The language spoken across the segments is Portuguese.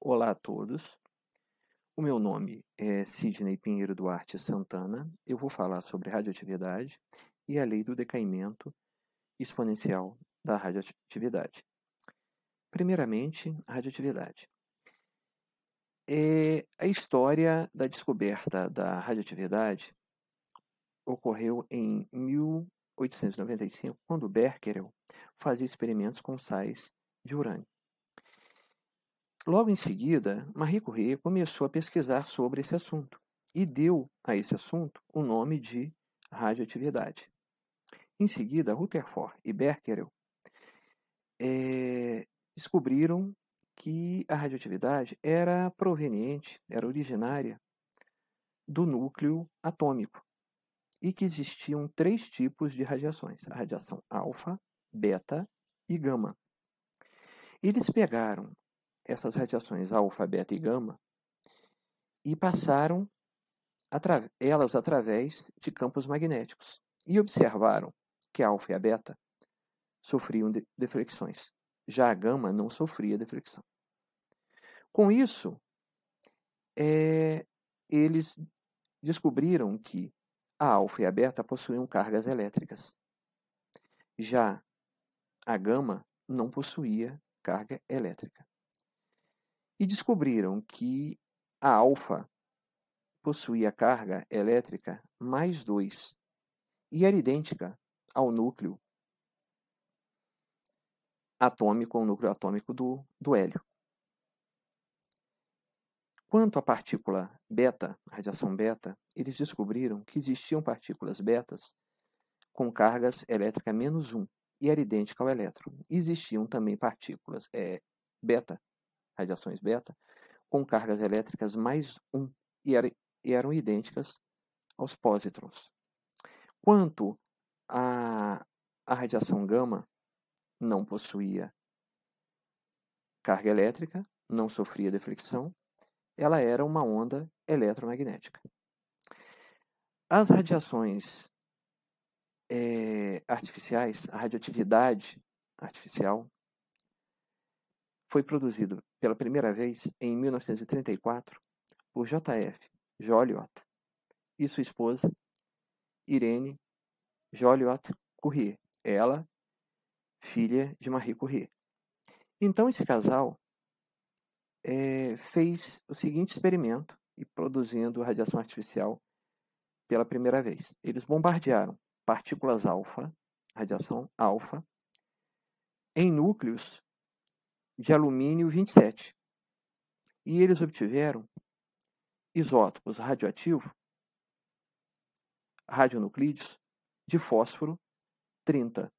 Olá a todos, o meu nome é Sidney Pinheiro Duarte Santana. Eu vou falar sobre radioatividade e a lei do decaimento exponencial da radioatividade. Primeiramente, a radioatividade. A história da descoberta da radioatividade ocorreu em 1895, quando Becquerel fazia experimentos com sais de urânio. Logo em seguida, Marie Curie começou a pesquisar sobre esse assunto e deu a esse assunto o nome de radioatividade. Em seguida, Rutherford e Becquerel descobriram que a radioatividade era proveniente, era originária do núcleo atômico e que existiam três tipos de radiações: a radiação alfa, beta e gama. Eles pegaram essas radiações alfa, beta e gama e passaram elas através de campos magnéticos e observaram que a alfa e a beta sofriam deflexões. Já a gama não sofria deflexão. Com isso, eles descobriram que a alfa e a beta possuíam cargas elétricas. Já a gama não possuía carga elétrica. E descobriram que a alfa possuía carga elétrica mais 2 e era idêntica ao núcleo atômico, ao núcleo atômico do hélio. Quanto à partícula beta, a radiação beta, eles descobriram que existiam partículas betas com cargas elétricas menos 1 e era idêntica ao elétron. Existiam também partículas beta, radiações beta, com cargas elétricas mais 1 e eram idênticas aos pósitrons. Quanto à radiação gama, não possuía carga elétrica, não sofria deflexão, ela era uma onda eletromagnética. As radiações artificiais, a radioatividade artificial, foi produzida pela primeira vez em 1934 por J.F. Joliot e sua esposa Irene Joliot-Curie, ela filha de Marie Curie. Então esse casal fez o seguinte experimento e produzindo radiação artificial pela primeira vez. Eles bombardearam partículas alfa, radiação alfa, em núcleos de alumínio 27. E eles obtiveram isótopos radioativos, radionuclídeos, de fósforo 30.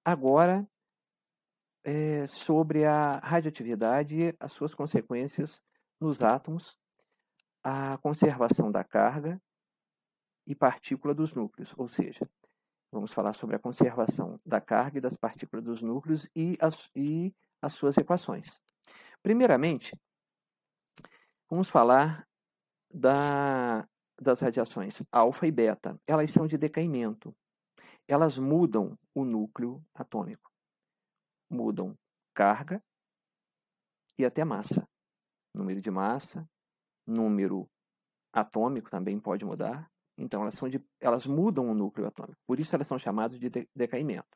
Agora, sobre a radioatividade e as suas consequências nos átomos, a conservação da carga e partícula dos núcleos, ou seja, vamos falar sobre a conservação da carga e das partículas dos núcleos e as suas equações. Primeiramente, vamos falar das radiações alfa e beta. Elas são de decaimento. Elas mudam o núcleo atômico. Mudam carga e até massa. Número de massa, número atômico também pode mudar. Então, elas mudam o núcleo atômico. Por isso, elas são chamadas de decaimento.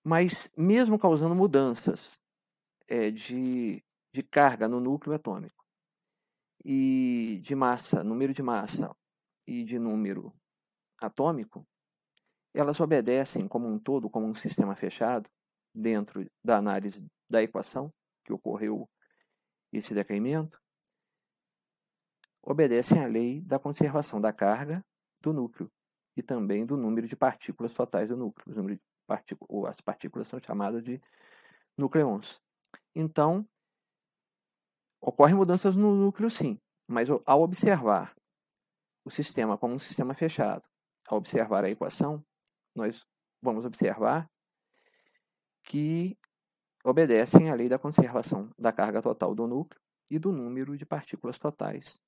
Mas, mesmo causando mudanças de carga no núcleo atômico e de massa, número de massa e de número atômico, elas obedecem como um todo, como um sistema fechado, dentro da análise da equação que ocorreu esse decaimento, obedecem à lei da conservação da carga do núcleo e também do número de partículas totais do núcleo. As partículas são chamadas de nucleons. Então, ocorrem mudanças no núcleo, sim, mas ao observar o sistema como um sistema fechado, ao observar a equação, nós vamos observar que obedecem à lei da conservação da carga total do núcleo e do número de partículas totais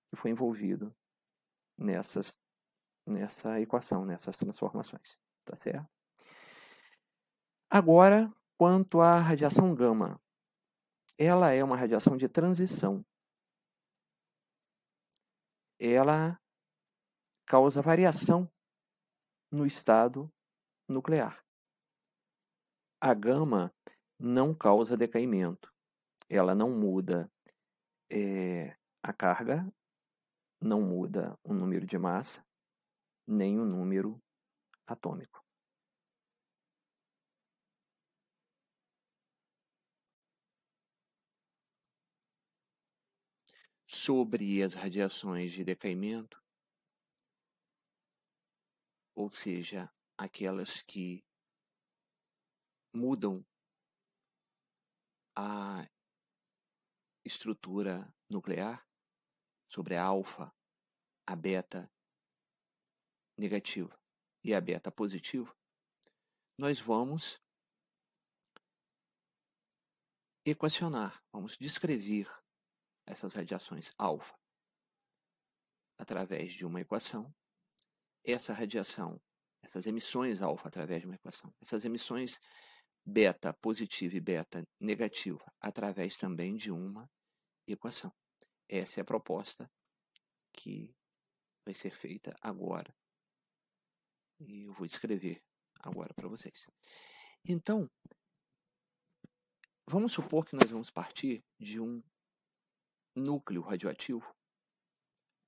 que foi envolvido nessa equação, nessas transformações. Tá certo? Agora, quanto à radiação gama, ela é uma radiação de transição. Ela causa variação no estado nuclear. A gama não causa decaimento. Ela não muda a carga, não muda o número de massa, nem o número atômico. Sobre as radiações de decaimento, ou seja, aquelas que mudam a estrutura nuclear, sobre a alfa, a beta negativa e a beta positiva, nós vamos equacionar, vamos descrever essas radiações alfa através de uma equação, essa radiação, essas emissões alfa através de uma equação, essas emissões beta positiva e beta negativa através também de uma equação. Essa é a proposta que vai ser feita agora. E eu vou descrever agora para vocês. Então, vamos supor que nós vamos partir de um núcleo radioativo,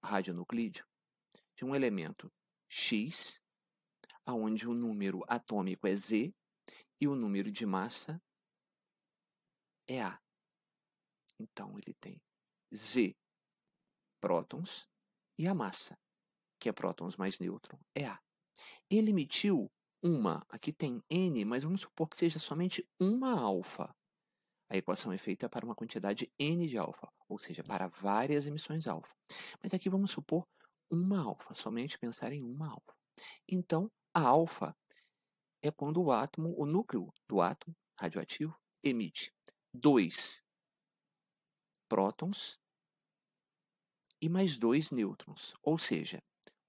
radionuclídeo, de um elemento X, onde o número atômico é Z e o número de massa é A. Então, ele tem Z prótons e a massa, que é prótons mais nêutron, é A. Ele emitiu aqui tem N, mas vamos supor que seja somente uma alfa. A equação é feita para uma quantidade N de alfa, ou seja, para várias emissões alfa. Mas aqui vamos supor uma alfa, somente pensar em uma alfa. Então, a alfa é quando o núcleo do átomo radioativo, emite 2 prótons e mais 2 nêutrons. Ou seja,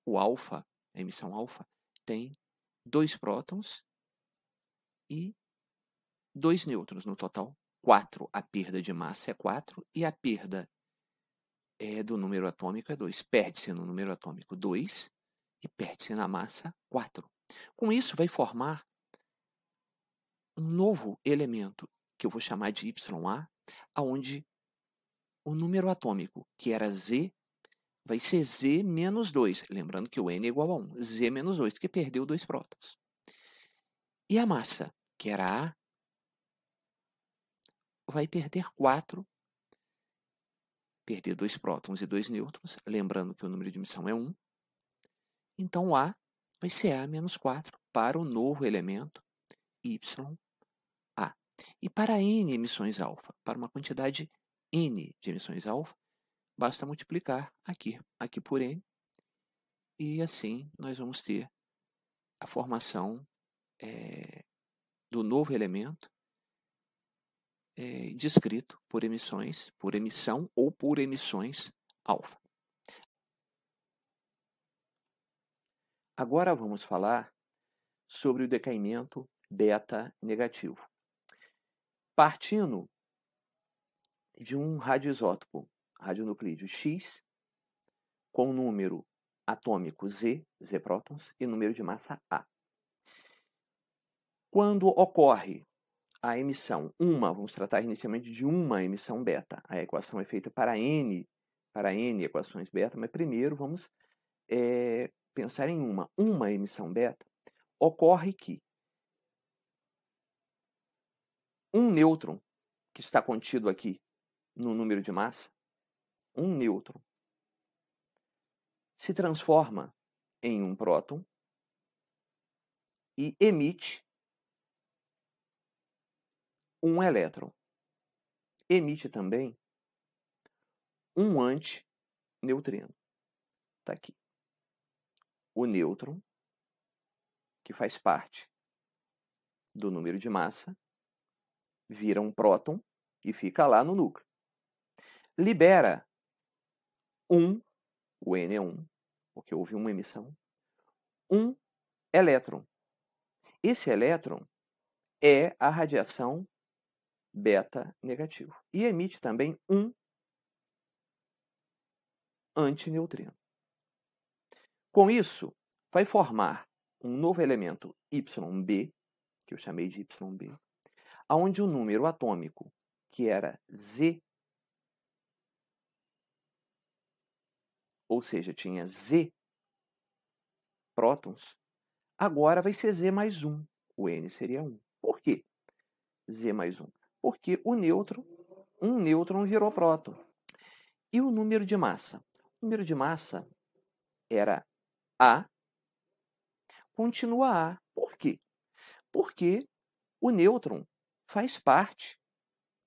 a emissão alfa, tem 2 prótons e 2 nêutrons no total. 4. A perda de massa é 4 e a perda do número atômico é 2. Perde-se no número atômico 2 e perde-se na massa 4. Com isso, vai formar um novo elemento, que eu vou chamar de YA, onde o número atômico, que era Z, vai ser Z menos 2. Lembrando que o N é igual a 1. Z menos 2, que perdeu 2 prótons. E a massa, que era A, vai perder 4, perder 2 prótons e 2 nêutrons, lembrando que o número de emissão é 1. Então, A vai ser A menos 4 para o novo elemento YA. E para N emissões alfa, para uma quantidade N de emissões alfa, basta multiplicar aqui por N, e assim nós vamos ter a formação do novo elemento descrito por emissão ou por emissões alfa. Agora vamos falar sobre o decaimento beta negativo. Partindo de um radioisótopo, radionuclídeo X, com número atômico Z prótons, e número de massa A. Quando ocorre a emissão, vamos tratar inicialmente de uma emissão beta. A equação é feita para N equações beta, mas primeiro vamos pensar em uma emissão beta. Ocorre que um nêutron, que está contido aqui no número de massa, um nêutron, se transforma em um próton e emite um elétron. Emite também um antineutrino. Está aqui. O nêutron, que faz parte do número de massa, vira um próton e fica lá no núcleo. Libera o N é 1, porque houve uma emissão, um elétron. Esse elétron é a radiação beta negativo. E emite também um antineutrino. Com isso, vai formar um novo elemento YB, que eu chamei de YB, onde o número atômico, que era Z, ou seja, tinha Z prótons, agora vai ser Z mais 1. O N seria 1. Por quê Z mais 1? Porque um nêutron virou próton. E o número de massa? O número de massa era A, continua A. Por quê? Porque o nêutron faz parte,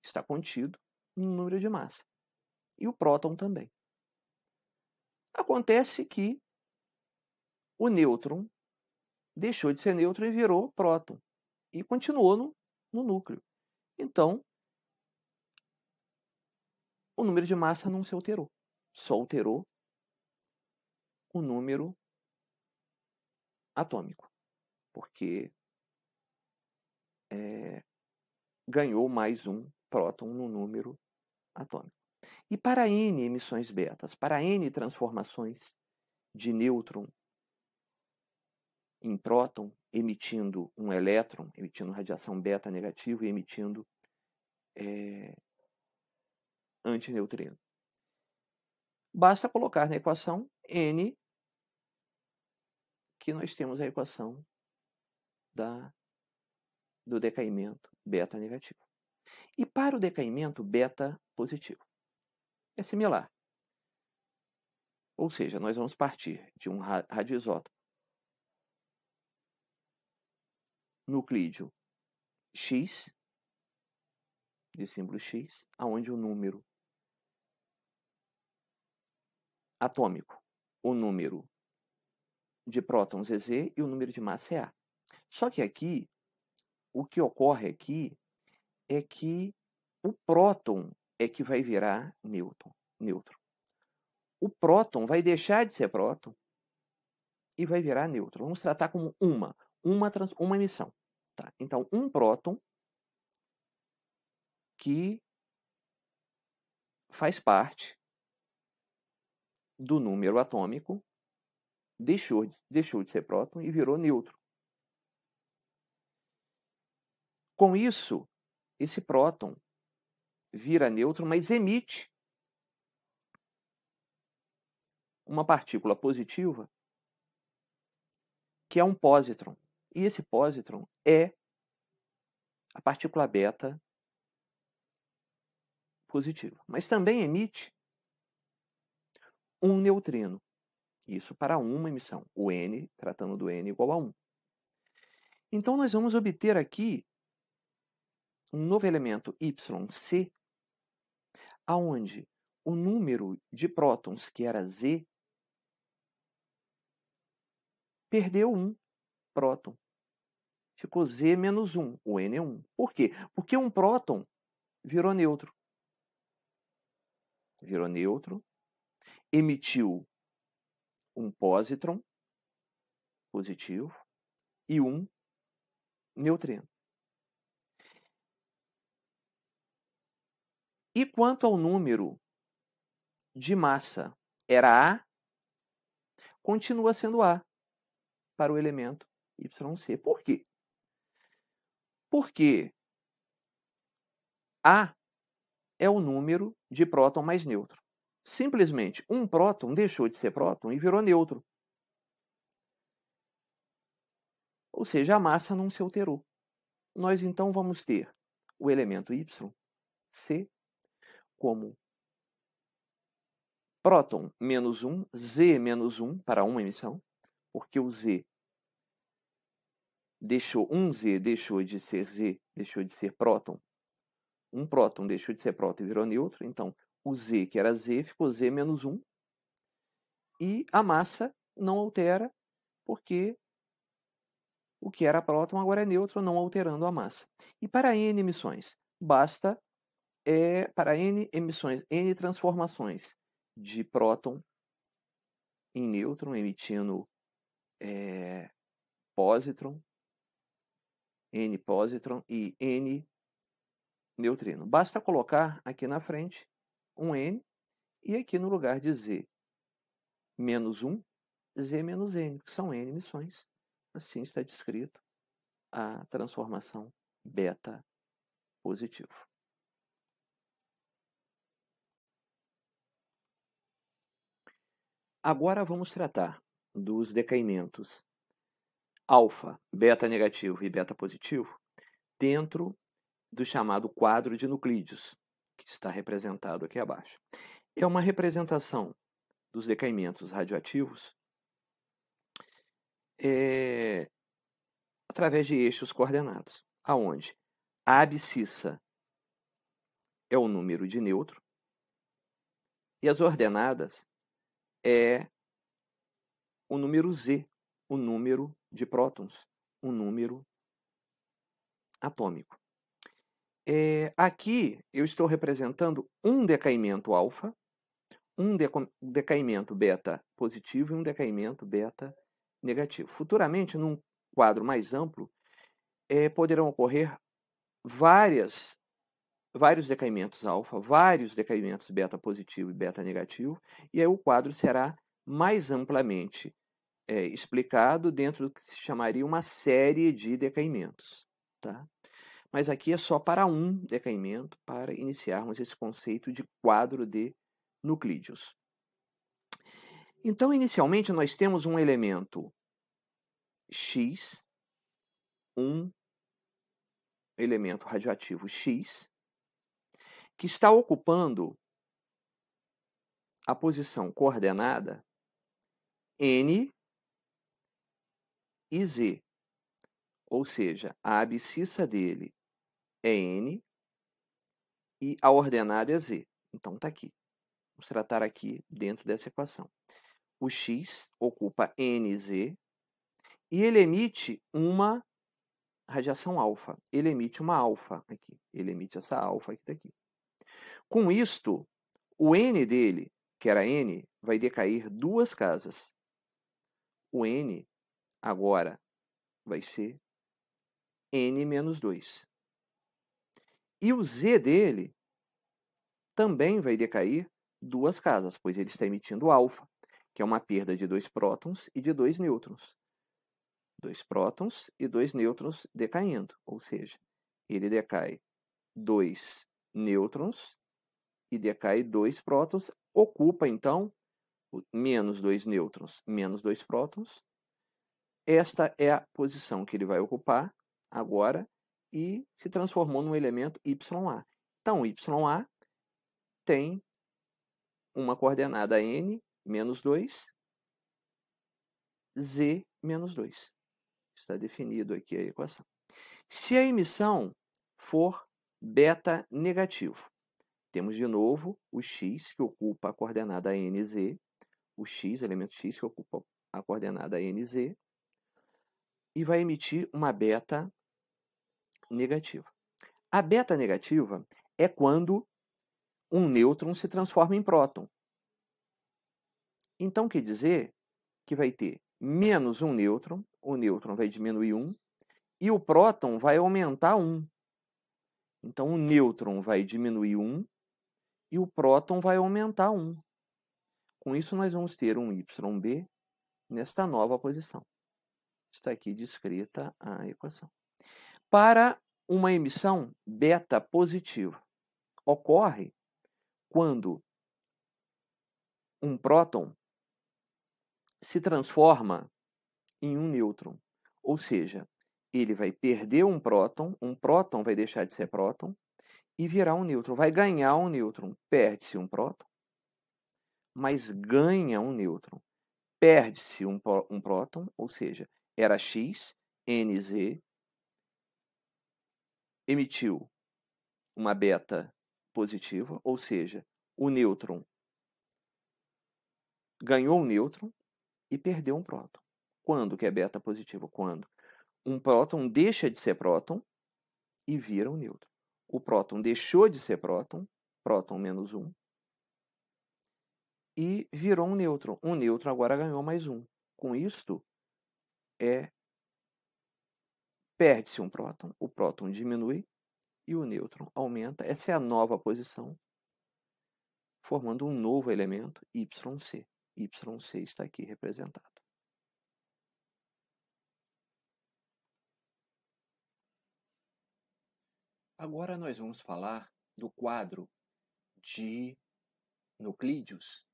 está contido no número de massa. E o próton também. Acontece que o nêutron deixou de ser nêutron e virou próton. E continuou no núcleo. Então, o número de massa não se alterou. Só alterou o número atômico. Porque ganhou mais um próton no número atômico. E para N emissões betas, para N transformações de nêutron em próton, emitindo um elétron, emitindo radiação beta negativa e emitindo antineutrino. Basta colocar na equação N, que nós temos a equação do decaimento beta negativo. E para o decaimento beta positivo, é similar. Ou seja, nós vamos partir de um radioisótopo nuclídeo X, de símbolo X, onde o número atômico, o número de prótons é Z e o número de massa é A. Só que aqui, o que ocorre aqui é que o próton é que vai virar nêutron. O próton vai deixar de ser próton e vai virar nêutron. Vamos tratar como uma emissão. Tá? Então, um próton que faz parte do número atômico, deixou de ser próton e virou nêutron. Com isso, esse próton vira nêutron, mas emite uma partícula positiva, que é um pósitron. E esse pósitron é a partícula beta positiva. Mas também emite um neutrino. Isso para uma emissão. O N, tratando do N igual a 1. Então, nós vamos obter aqui um novo elemento YC, aonde o número de prótons, que era Z, perdeu um próton. Ficou Z menos 1. O N é 1. Por quê? Porque um próton virou neutro. Virou neutro, emitiu um pósitron positivo e um neutrino. E quanto ao número de massa, era A, continua sendo A para o elemento YC. Por quê? Porque A é o número de próton mais neutro. Simplesmente, um próton deixou de ser próton e virou neutro. Ou seja, a massa não se alterou. Nós então vamos ter o elemento YC como próton menos 1, Z menos 1 para uma emissão, porque o Z deixou de ser Z, deixou de ser próton. Um próton deixou de ser próton e virou neutro, então o Z, que era Z, ficou Z menos 1. E a massa não altera, porque o que era próton agora é neutro, não alterando a massa. E para N emissões, basta, para N emissões, N transformações de próton em nêutron, emitindo pósitron N positron e N neutrino. Basta colocar aqui na frente um N e aqui no lugar de Z menos 1, Z menos N, que são N emissões. Assim está descrito a transformação beta positivo. Agora vamos tratar dos decaimentos alfa, beta negativo e beta positivo dentro do chamado quadro de nuclídeos, que está representado aqui abaixo. É uma representação dos decaimentos radioativos através de eixos coordenados, aonde a abscissa é o número de nêutron e as ordenadas é o número Z, o número de prótons, o número atômico. Aqui eu estou representando um decaimento alfa, um decaimento beta positivo e um decaimento beta negativo. Futuramente, num quadro mais amplo, poderão ocorrer vários decaimentos alfa, vários decaimentos beta positivo e beta negativo, e aí o quadro será mais amplamente explicado dentro do que se chamaria uma série de decaimentos. Tá? Mas aqui é só para um decaimento, para iniciarmos esse conceito de quadro de nuclídeos. Então, inicialmente, nós temos um elemento X, um elemento radioativo X, que está ocupando a posição coordenada N e Z. Ou seja, a abscissa dele é N e a ordenada é Z. Então, está aqui. Vamos tratar aqui dentro dessa equação. O X ocupa NZ e ele emite uma radiação alfa. Ele emite uma alfa aqui. Ele emite essa alfa que está aqui. Com isto, o N dele, que era N, vai decair duas casas. O N agora vai ser N menos 2. E o Z dele também vai decair duas casas, pois ele está emitindo alfa, que é uma perda de 2 prótons e de 2 nêutrons. 2 prótons e 2 nêutrons decaindo, ou seja, ele decai 2 nêutrons e decai 2 prótons, ocupa então menos 2 nêutrons, menos 2 prótons. Esta é a posição que ele vai ocupar agora e se transformou num elemento YA. Então, YA tem uma coordenada N menos 2, Z menos 2. Está definido aqui a equação. Se a emissão for beta negativo, temos de novo o X, que ocupa a coordenada NZ, o X, elemento X, que ocupa a coordenada NZ, e vai emitir uma beta negativa. A beta negativa é quando um nêutron se transforma em próton. Então, quer dizer que vai ter menos um nêutron, o nêutron vai diminuir 1, e o próton vai aumentar 1. Então, o nêutron vai diminuir 1 e o próton vai aumentar 1. Com isso, nós vamos ter um YB nesta nova posição. Está aqui descrita a equação. Para uma emissão beta positiva, ocorre quando um próton se transforma em um nêutron. Ou seja, ele vai perder um próton vai deixar de ser próton e virar um nêutron. Vai ganhar um nêutron. Perde-se um próton, mas ganha um nêutron. Perde-se um próton, ou seja, era X, NZ, emitiu uma beta positiva, ou seja, o nêutron ganhou um nêutron e perdeu um próton. Quando que é beta positivo? Quando um próton deixa de ser próton e vira um nêutron. O próton deixou de ser próton menos 1, e virou um nêutron. Um nêutron agora ganhou mais 1. Com isto, perde-se um próton, o próton diminui e o nêutron aumenta. Essa é a nova posição, formando um novo elemento, YC. YC está aqui representado. Agora nós vamos falar do quadro de nuclídeos,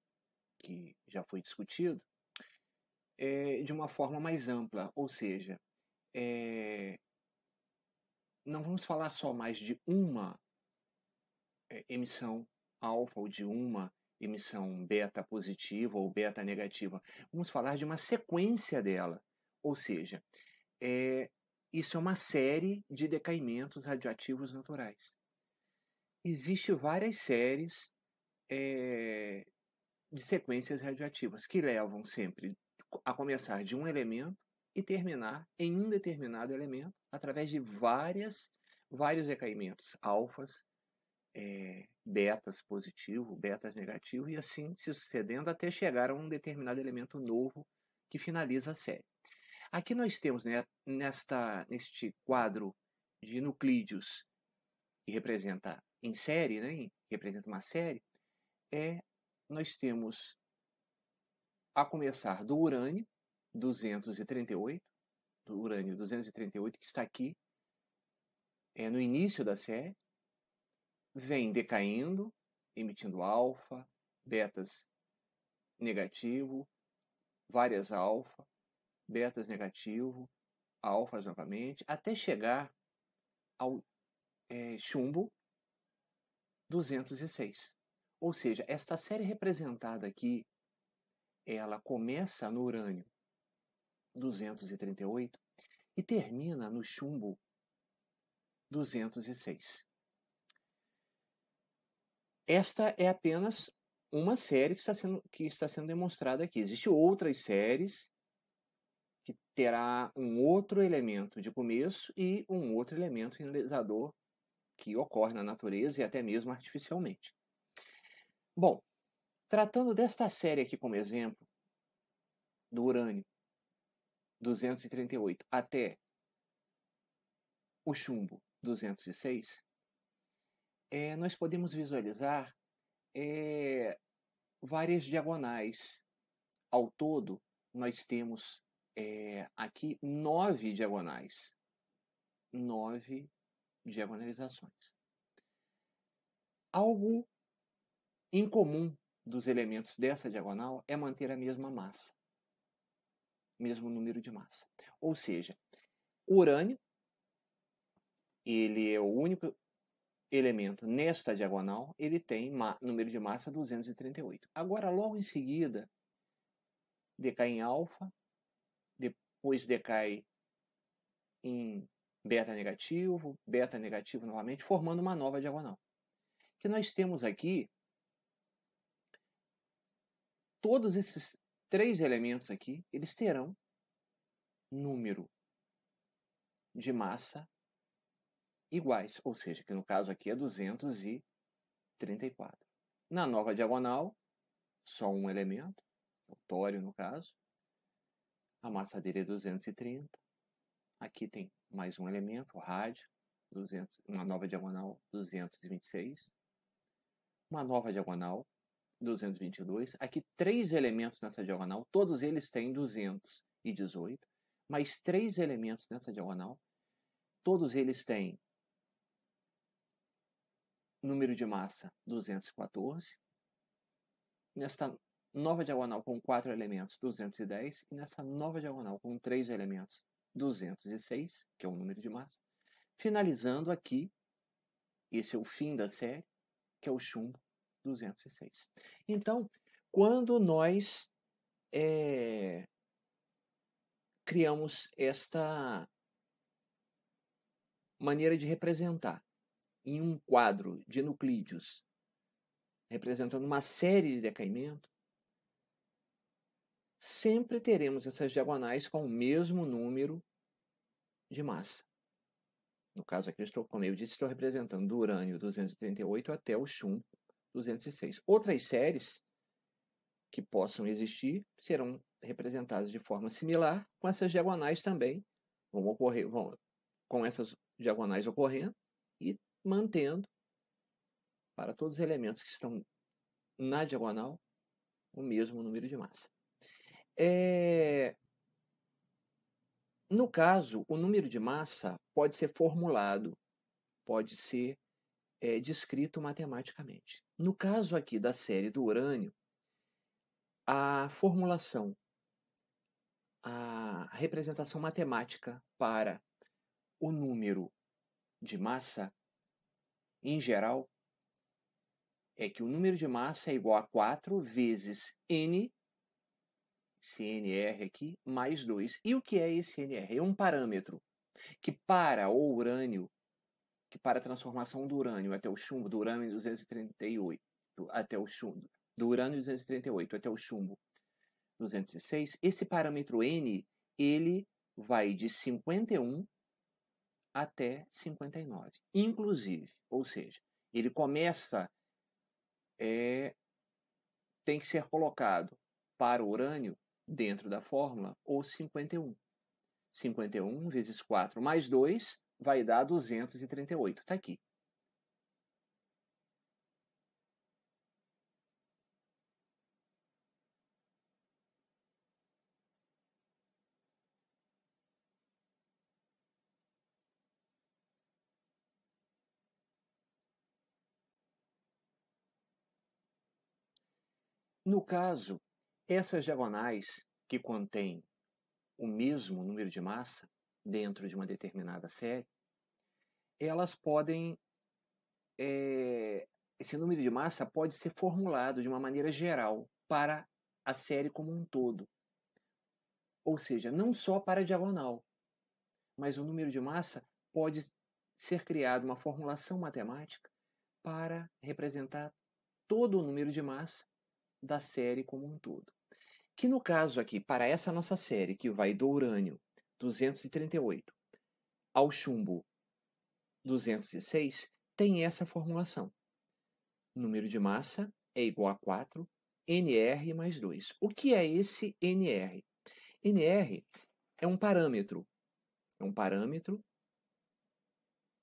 que já foi discutido, de uma forma mais ampla, ou seja, não vamos falar só mais de uma emissão alfa ou de uma emissão beta positiva ou beta negativa. Vamos falar de uma sequência dela, ou seja, isso é uma série de decaimentos radioativos naturais. Existem várias séries de sequências radioativas que levam sempre a começar de um elemento e terminar em um determinado elemento através de vários decaimentos, alfas, betas positivo, betas negativo, e assim se sucedendo até chegar a um determinado elemento novo que finaliza a série. Aqui nós temos, né, neste quadro de nuclídeos que representa em série, né, representa uma série, nós temos a começar do urânio 238, que está aqui no início da série, vem decaindo, emitindo alfa, betas negativo, várias alfa, betas negativo, alfas novamente, até chegar ao chumbo 206. Ou seja, esta série representada aqui, ela começa no urânio 238 e termina no chumbo 206. Esta é apenas uma série que está sendo demonstrada aqui. Existem outras séries que terá um outro elemento de começo e um outro elemento finalizador que ocorre na natureza e até mesmo artificialmente. Bom, tratando desta série aqui como exemplo, do urânio 238 até o chumbo 206, nós podemos visualizar várias diagonais. Ao todo, nós temos aqui 9 diagonais. 9 diagonalizações. Algo incomum dos elementos dessa diagonal é manter a mesma massa, mesmo número de massa. Ou seja, o urânio, ele é o único elemento nesta diagonal, ele tem número de massa 238. Agora, logo em seguida, decai em alfa, depois decai em beta negativo novamente, formando uma nova diagonal. Que nós temos aqui, todos esses 3 elementos aqui, eles terão número de massa iguais, ou seja, que no caso aqui é 234. Na nova diagonal, só um elemento, o tório no caso, a massa dele é 230. Aqui tem mais um elemento, o rádio, uma nova diagonal 226. Uma nova diagonal 222. Aqui 3 elementos nessa diagonal, todos eles têm 218. Mais 3 elementos nessa diagonal, todos eles têm número de massa 214. Nesta nova diagonal com 4 elementos, 210. E nessa nova diagonal com 3 elementos, 206, que é o número de massa. Finalizando aqui, esse é o fim da série, que é o chumbo 206. Então, quando nós criamos esta maneira de representar em um quadro de nuclídeos, representando uma série de decaimento, sempre teremos essas diagonais com o mesmo número de massa. No caso aqui, como eu disse, estou representando do urânio 238 até o chumbo 206. Outras séries que possam existir serão representadas de forma similar, com essas diagonais também vão com essas diagonais ocorrendo e mantendo para todos os elementos que estão na diagonal o mesmo número de massa. No caso, o número de massa pode ser formulado, pode ser descrito matematicamente. No caso aqui da série do urânio, a formulação, a representação matemática para o número de massa, em geral, é que o número de massa é igual a 4 vezes N, esse NR aqui, mais 2. E o que é esse NR? É um parâmetro que para o urânio, que para a transformação do urânio até o chumbo, do urânio 238 até o chumbo, do urânio 238 até o chumbo 206, esse parâmetro N, ele vai de 51 até 59, inclusive, ou seja, ele começa, tem que ser colocado para o urânio, dentro da fórmula, o 51. 51 vezes 4 mais 2 vai dar 238. Está aqui. No caso, essas diagonais que contêm o mesmo número de massa dentro de uma determinada série, elas podem, esse número de massa pode ser formulado de uma maneira geral para a série como um todo. Ou seja, não só para a diagonal, mas o número de massa pode ser criado uma formulação matemática para representar todo o número de massa da série como um todo. Que no caso aqui, para essa nossa série, que vai do urânio 238 ao chumbo 206, tem essa formulação. Número de massa é igual a 4, NR mais 2. O que é esse NR? NR é um parâmetro. É um parâmetro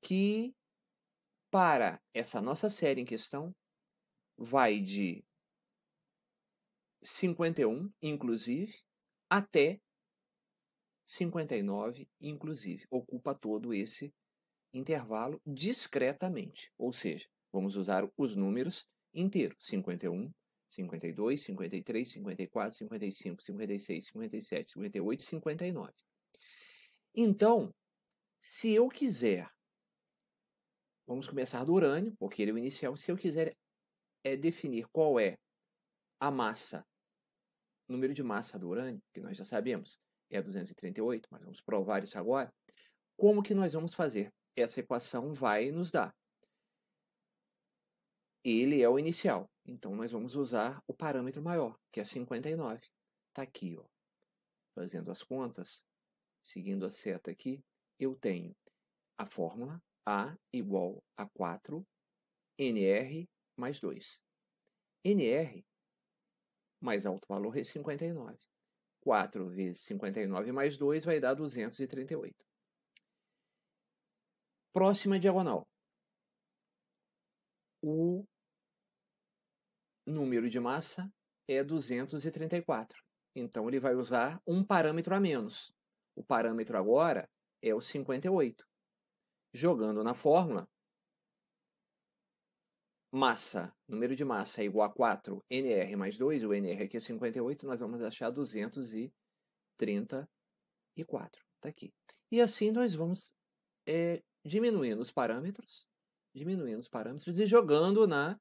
que, para essa nossa série em questão, vai de 51, inclusive, até 59, inclusive. Ocupa todo esse intervalo discretamente. Ou seja, vamos usar os números inteiros. 51, 52, 53, 54, 55, 56, 57, 58, 59. Então, se eu quiser, vamos começar do urânio, porque ele é o inicial. Se eu quiser definir qual é a massa, número de massa do urânio, que nós já sabemos, é 238, mas vamos provar isso agora. Como que nós vamos fazer? Essa equação vai nos dar. Ele é o inicial, então nós vamos usar o parâmetro maior, que é 59. Está aqui, ó. Fazendo as contas, seguindo a seta aqui, eu tenho a fórmula A igual a 4 NR mais 2. NR mais alto valor é 59. 4 vezes 59 mais 2 vai dar 238. Próxima diagonal. O número de massa é 234. Então, ele vai usar um parâmetro a menos. O parâmetro agora é o 58. Jogando na fórmula, massa, número de massa é igual a 4 NR mais 2, o NR aqui é 58, nós vamos achar 234. Está aqui. E assim nós vamos diminuindo os parâmetros e jogando na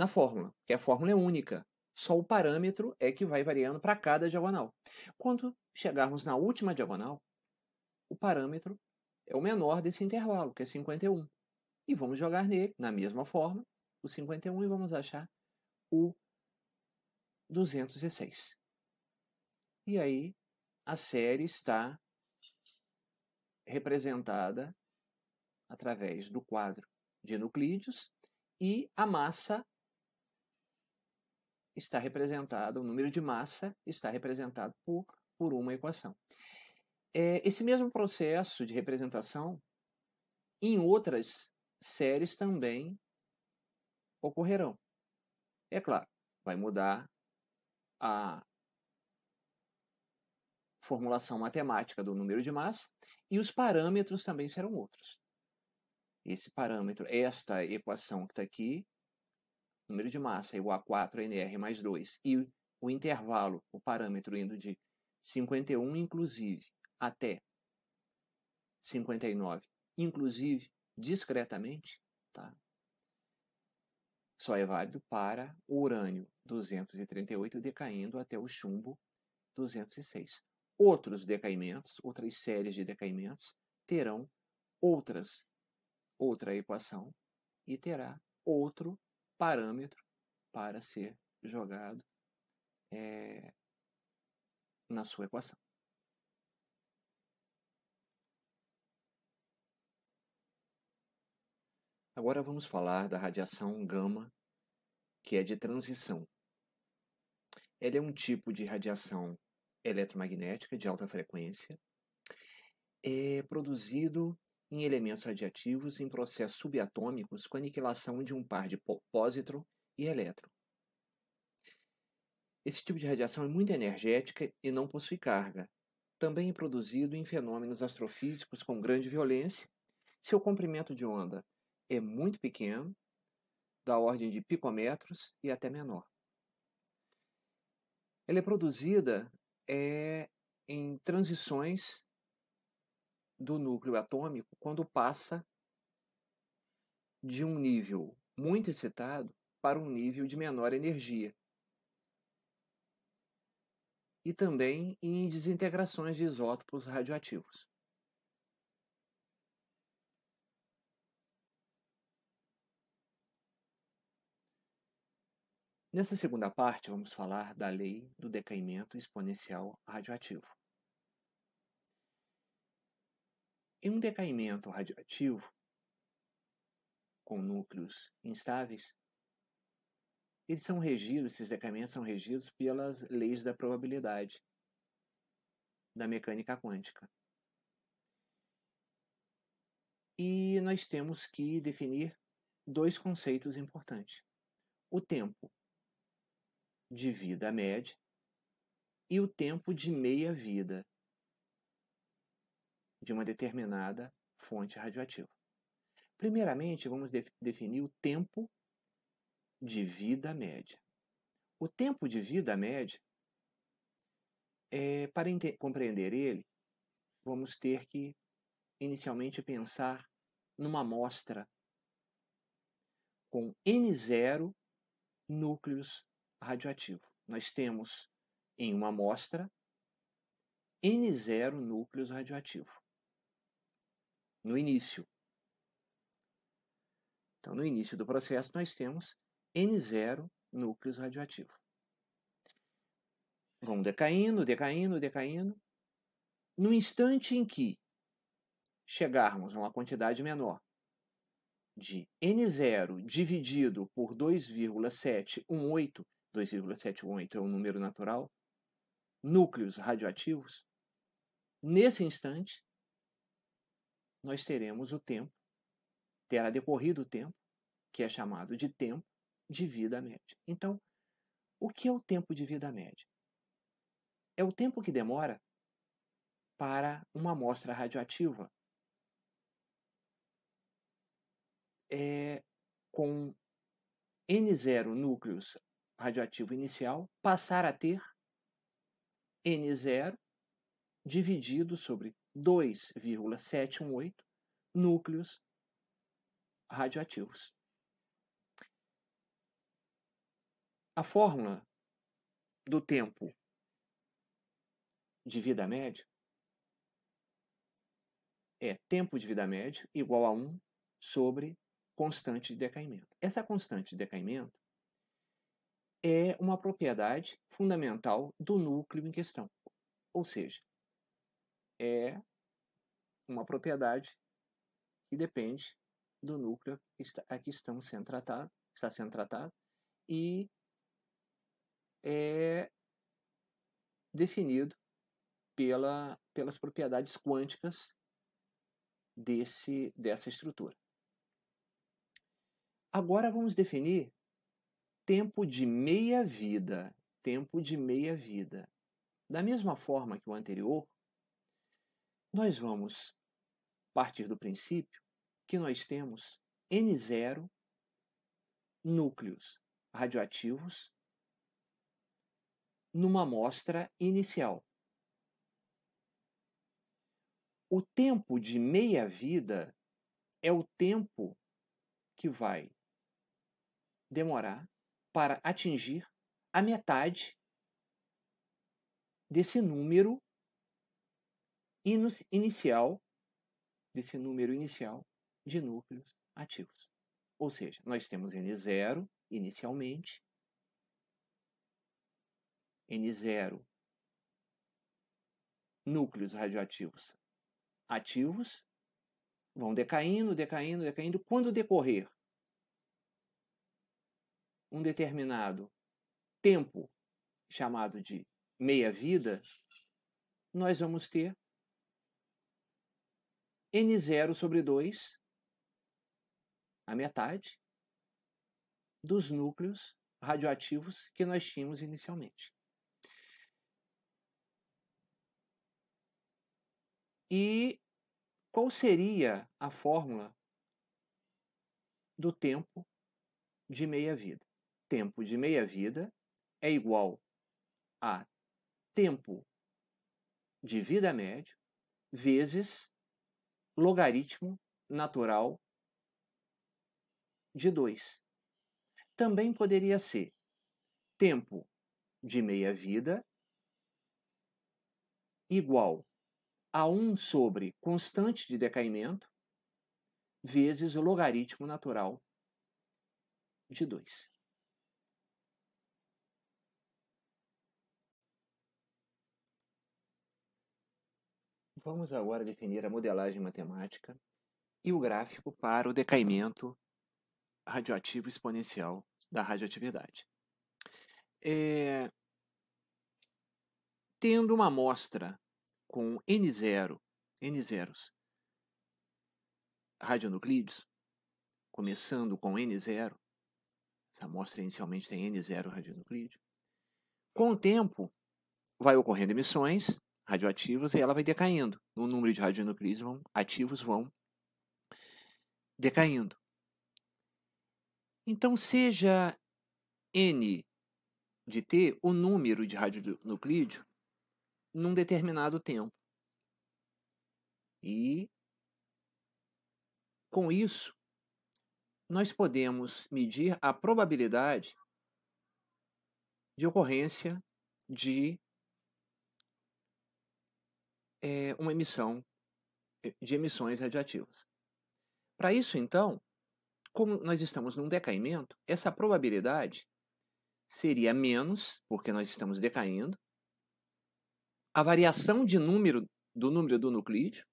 fórmula, que a fórmula é única. Só o parâmetro é que vai variando para cada diagonal. Quando chegarmos na última diagonal, o parâmetro é o menor desse intervalo, que é 51. E vamos jogar nele, na mesma forma, o 51 e vamos achar o 206. E aí, a série está representada através do quadro de nuclídeos e a massa está representada, o número de massa está representado por uma equação. Esse mesmo processo de representação, em outras séries também ocorrerão. É claro, vai mudar a formulação matemática do número de massa e os parâmetros também serão outros. Esse parâmetro, esta equação que está aqui, número de massa igual a 4nr mais 2, e o intervalo, o parâmetro indo de 51, inclusive, até 59, inclusive, discretamente, tá? Só é válido para o urânio 238 decaindo até o chumbo 206. Outros decaimentos, outras séries de decaimentos, terão outra equação e terá outro parâmetro para ser jogado na sua equação. Agora vamos falar da radiação gama, que é de transição. Ela é um tipo de radiação eletromagnética de alta frequência, produzido em elementos radiativos em processos subatômicos com aniquilação de um par de pósitron e elétron. Esse tipo de radiação é muito energética e não possui carga. Também é produzido em fenômenos astrofísicos com grande violência. Seu comprimento de onda é muito pequeno, da ordem de picometros e até menor. Ela é produzida em transições do núcleo atômico quando passa de um nível muito excitado para um nível de menor energia. E também em desintegrações de isótopos radioativos. Nessa segunda parte, vamos falar da lei do decaimento exponencial radioativo. Em um decaimento radioativo, com núcleos instáveis, esses decaimentos são regidos pelas leis da probabilidade da mecânica quântica. E nós temos que definir dois conceitos importantes: o tempo de vida média e o tempo de meia-vida de uma determinada fonte radioativa. Primeiramente, vamos definir o tempo de vida média. O tempo de vida média, para compreender ele, vamos ter que inicialmente pensar numa amostra com N0 núcleos radioativos. Nós temos em uma amostra N0 núcleos radioativos. No início. Então, no início do processo, nós temos N0 núcleos radioativos. Vão decaindo, decaindo, decaindo. No instante em que chegarmos a uma quantidade menor de N0 dividido por 2,718, 2,718 é um número natural, núcleos radioativos, nesse instante, nós teremos o tempo, terá decorrido o tempo, que é chamado de tempo de vida média. Então, o que é o tempo de vida média? É o tempo que demora para uma amostra radioativa com N0 núcleos radioativo inicial passar a ter N0 dividido sobre 2,718 núcleos radioativos. A fórmula do tempo de vida média é tempo de vida média igual a 1 sobre constante de decaimento. Essa constante de decaimento é uma propriedade fundamental do núcleo em questão. Ou seja, é uma propriedade que depende do núcleo a que está sendo tratado e é definido pela pelas propriedades quânticas dessa estrutura. Agora vamos definir tempo de meia-vida. Tempo de meia-vida. Da mesma forma que o anterior, nós vamos partir do princípio que nós temos N0 núcleos radioativos numa amostra inicial. O tempo de meia-vida é o tempo que vai demorar para atingir a metade desse número inicial de núcleos ativos. Ou seja, nós temos N0 inicialmente, N0 núcleos radioativos ativos, vão decaindo. Quando decorrer um determinado tempo chamado de meia-vida, nós vamos ter N0 sobre 2, a metade dos núcleos radioativos que nós tínhamos inicialmente. E qual seria a fórmula do tempo de meia-vida? Tempo de meia-vida é igual a tempo de vida médio vezes logaritmo natural de 2. Também poderia ser tempo de meia-vida igual a 1 sobre constante de decaimento vezes o logaritmo natural de 2. Vamos agora definir a modelagem matemática e o gráfico para o decaimento radioativo exponencial da radioatividade. Tendo uma amostra com N0 radionuclídeos, começando com N0, essa amostra inicialmente tem N0 radionuclídeo, com o tempo vai ocorrendo emissões radioativas e ela vai decaindo. O número de radionuclídeos ativos vão decaindo. Então, seja N de T o número de radionuclídeo num determinado tempo. E, com isso, nós podemos medir a probabilidade de ocorrência de uma emissão de emissões radioativas. Para isso, então, como nós estamos num decaimento, essa probabilidade seria menos, porque nós estamos decaindo, a variação de número do nuclídeo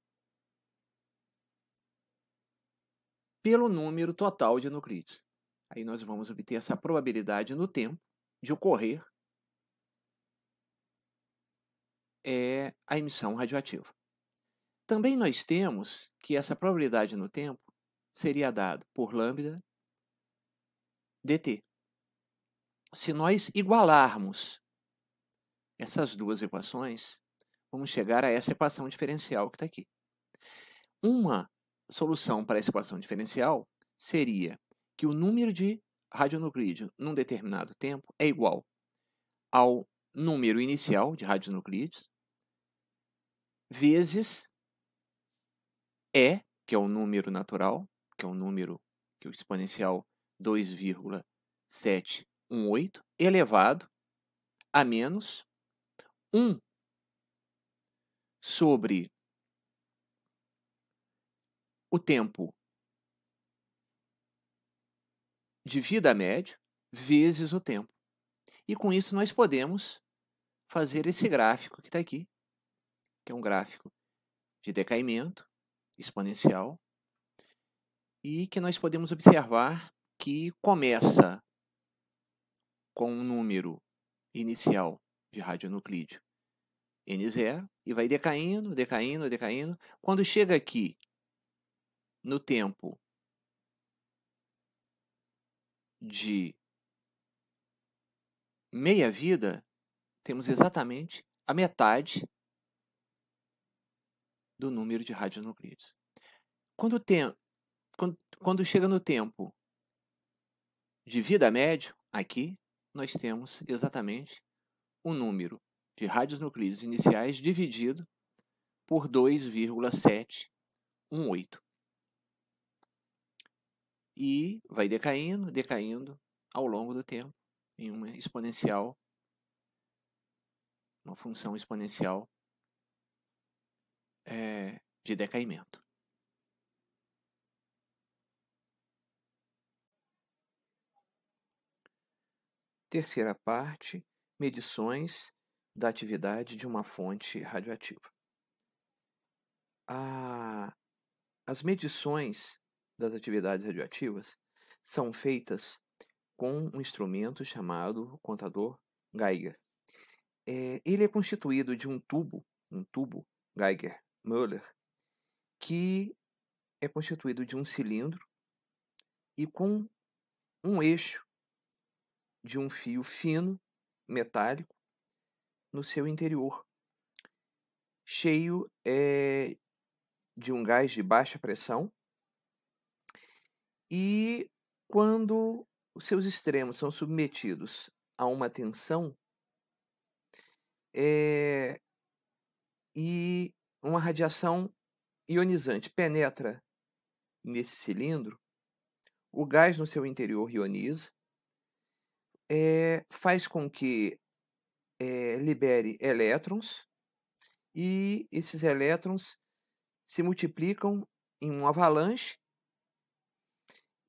pelo número total de nuclídeos. Aí nós vamos obter essa probabilidade no tempo de ocorrer a emissão radioativa. Também nós temos que essa probabilidade no tempo seria dada por lambda dt. Se nós igualarmos essas duas equações, vamos chegar a essa equação diferencial que está aqui. Uma solução para essa equação diferencial seria que o número de radionuclídeos num determinado tempo é igual ao número inicial de radionuclídeos vezes E, que é o número natural, que é o número que é o exponencial 2,718, elevado a menos 1 sobre o tempo de vida média vezes o tempo. E com isso nós podemos fazer esse gráfico que está aqui, que é um gráfico de decaimento exponencial e que nós podemos observar que começa com um número inicial de radionuclídeo N0 e vai decaindo, decaindo, decaindo. Quando chega aqui no tempo de meia-vida, temos exatamente a metade do número de radionucleidos. Quando chega no tempo de vida médio, aqui nós temos exatamente o número de radionucleidos iniciais dividido por 2,718. E vai decaindo, decaindo ao longo do tempo em uma exponencial, uma função exponencial de decaimento. Terceira parte, medições da atividade de uma fonte radioativa. As medições das atividades radioativas são feitas com um instrumento chamado contador Geiger. Ele é constituído de um tubo Geiger-Müller, que é constituído de um cilindro e com um eixo de um fio fino, metálico, no seu interior, cheio de um gás de baixa pressão, e quando os seus extremos são submetidos a uma tensão e uma radiação ionizante penetra nesse cilindro, o gás no seu interior ioniza, faz com que libere elétrons, e esses elétrons se multiplicam em um avalanche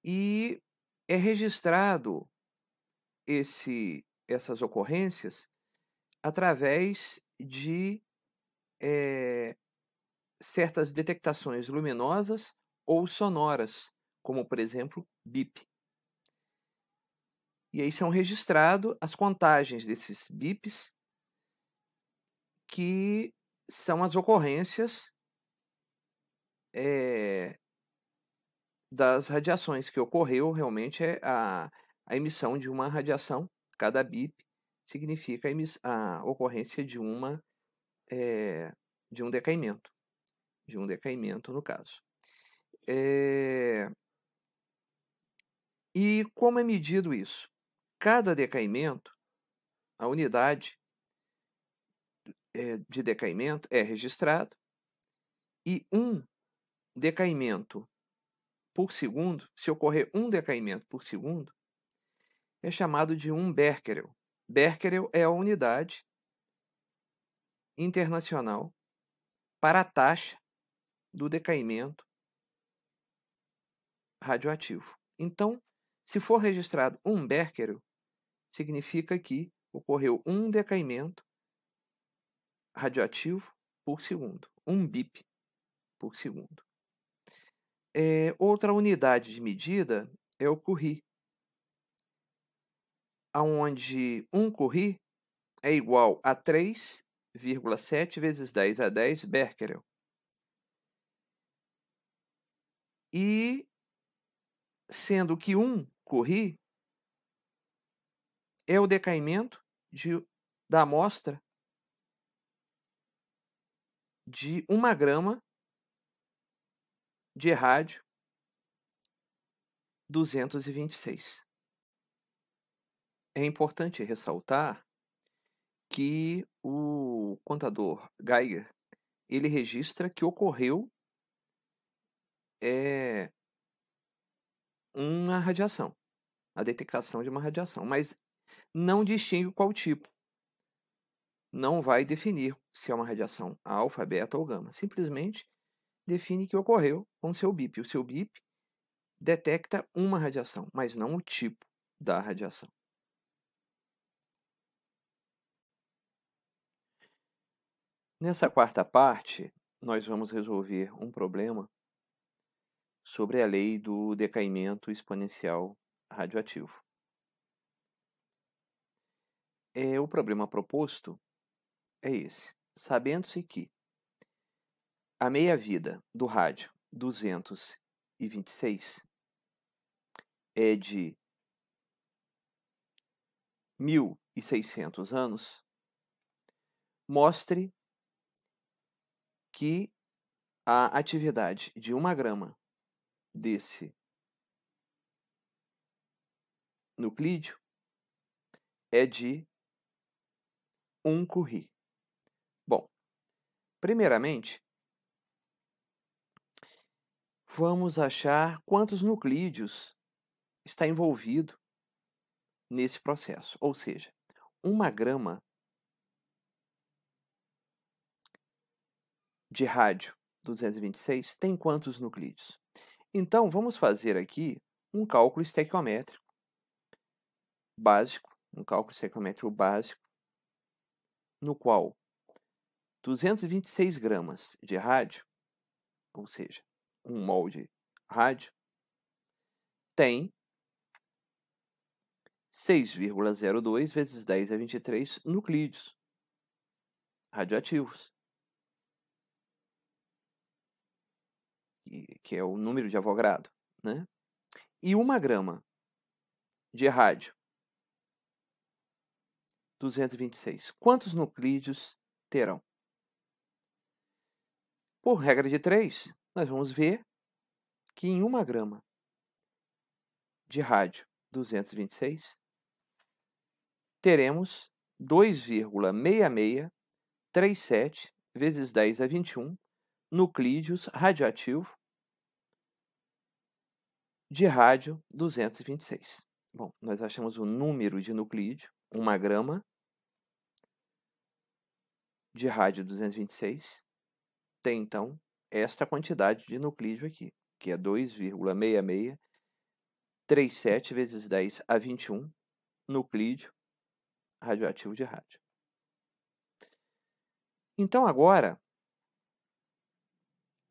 e é registrado essas ocorrências através de certas detectações luminosas ou sonoras, como, por exemplo, bip. E aí são registradas as contagens desses bips, que são as ocorrências das radiações, que ocorreu realmente a emissão de uma radiação. Cada bip significa a ocorrência de um decaimento, no caso. E como é medido isso? Cada decaimento, a unidade de decaimento é registrado, e um decaimento por segundo, se ocorrer um decaimento por segundo, é chamado de um Becquerel. Becquerel é a unidade internacional para a taxa do decaimento radioativo. Então, se for registrado um Becquerel, significa que ocorreu um decaimento radioativo por segundo, um BIP por segundo. Outra unidade de medida é o Curie, onde um Curie é igual a 3,7 vezes 10 a 10 Becquerel. E sendo que um Curie é o decaimento da amostra de 1 grama de rádio 226. É importante ressaltar que o contador Geiger, ele registra que ocorreu uma radiação, a detectação de uma radiação, mas não distingue qual tipo. Não vai definir se é uma radiação alfa, beta ou gama. Simplesmente define que ocorreu com o seu BIP. O seu BIP detecta uma radiação, mas não o tipo da radiação. Nessa quarta parte, nós vamos resolver um problema sobre a lei do decaimento exponencial radioativo. O problema proposto é esse. sabendo-se que a meia-vida do rádio 226 é de 1.600 anos, mostre que a atividade de 1 grama desse nuclídeo é de 1 Curie. Bom, primeiramente, vamos achar quantos nuclídeos está envolvido nesse processo. Ou seja, 1 grama de rádio 226 tem quantos nuclídeos? Então, vamos fazer aqui um cálculo estequiométrico básico, no qual 226 gramas de rádio, ou seja, 1 mol de rádio, tem 6,02 vezes 10 a 23 nuclídeos radioativos, que é o número de Avogadro, né? E 1 grama de rádio 226, quantos nuclídeos terão? Por regra de 3, nós vamos ver que em 1 grama de rádio 226, teremos 2,6637 vezes 10 a 21 nuclídeos radioativos de rádio 226. Bom, nós achamos o número de nuclídeo, 1 grama de rádio 226, tem então esta quantidade de nuclídeo aqui, que é 2,6637 vezes 10 a 21 nuclídeo radioativo de rádio. Então agora,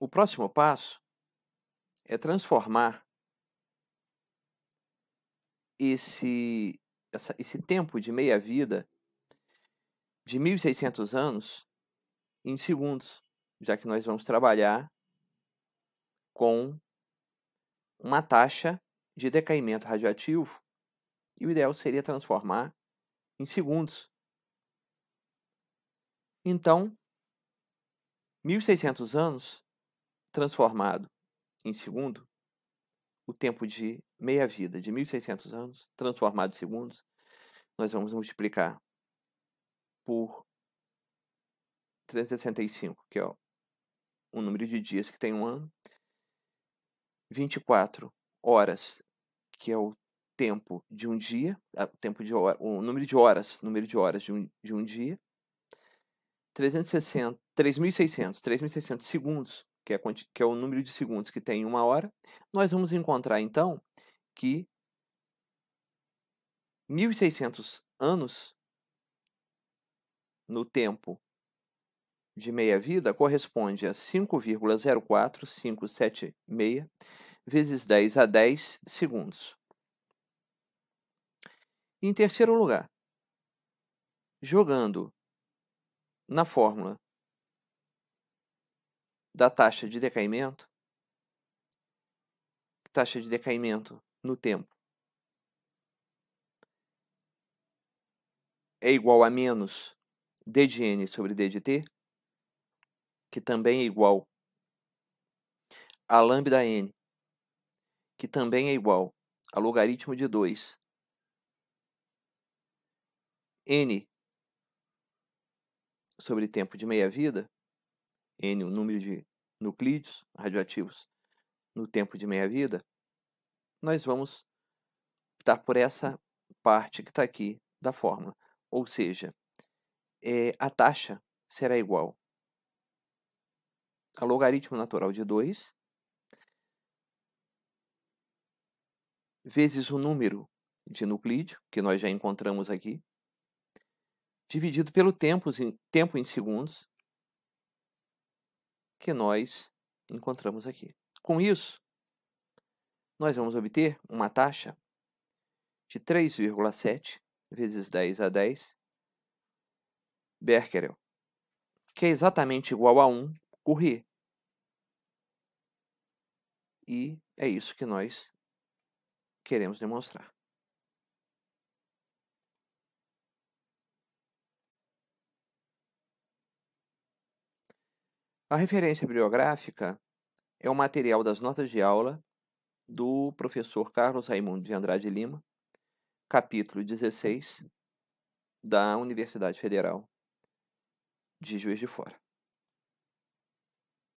o próximo passo é transformar esse tempo de meia-vida de 1.600 anos em segundos, já que nós vamos trabalhar com uma taxa de decaimento radioativo, e o ideal seria transformar em segundos. Então, 1.600 anos transformado em segundo, o tempo de meia-vida de 1.600 anos transformado em segundos, nós vamos multiplicar por 365, que é o número de dias que tem um ano, 24 horas, que é o tempo de um dia, o número de horas de um dia, 3.600 segundos, que é o número de segundos que tem 1 hora, nós vamos encontrar, então, que 1.600 anos no tempo de meia-vida corresponde a 5,04576 vezes 10 a 10 segundos. Em terceiro lugar, jogando na fórmula da taxa de decaimento no tempo é igual a menos d de n sobre d de t, que também é igual a lambda n, que também é igual a logaritmo de 2 n sobre tempo de meia-vida, n, o número de nuclídeos radioativos no tempo de meia-vida, nós vamos optar por essa parte que está aqui da fórmula. Ou seja, a taxa será igual a logaritmo natural de 2 vezes o número de nuclídeo, que nós já encontramos aqui, dividido pelo tempo em segundos, que nós encontramos aqui. Com isso, nós vamos obter uma taxa de 3,7 vezes 10 a 10 Becquerel que é exatamente igual a 1 Curie. E é isso que nós queremos demonstrar. A referência bibliográfica é o material das notas de aula do professor Carlos Raimundo de Andrade Lima, capítulo 16, da Universidade Federal de Juiz de Fora.